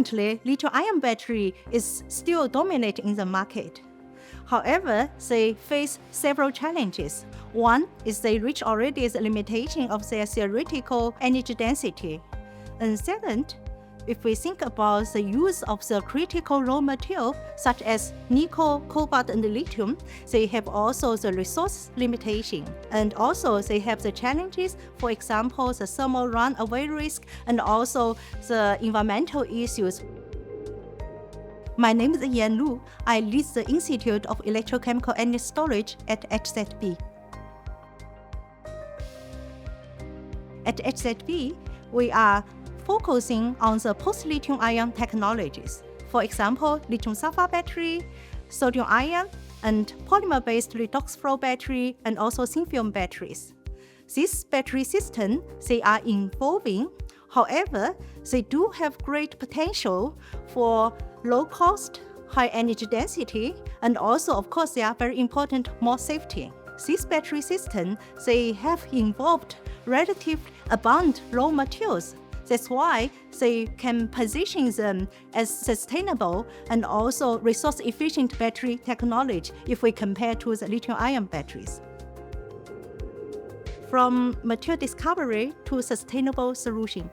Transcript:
Currently, lithium-ion battery is still dominating in the market. However, they face several challenges. One is they reach already the limitation of their theoretical energy density. And second, if we think about the use of the critical raw material such as nickel, cobalt, and lithium, they have also the resource limitation. And also they have the challenges, for example, the thermal runaway risk and also the environmental issues. My name is Yan Lu. I lead the Institute of Electrochemical Energy Storage at HZB. At HZB, we are focusing on the post-lithium ion technologies. For example, lithium sulfur battery, sodium ion, and polymer-based redox flow battery, and also thin film batteries. These battery systems, they are evolving. However, they do have great potential for low cost, high energy density, and also, of course, they are very important, more safety. These battery systems, they have involved relatively abundant raw materials. That's why they can position them as sustainable and also resource-efficient battery technology if we compare to the lithium-ion batteries. From material discovery to sustainable solution.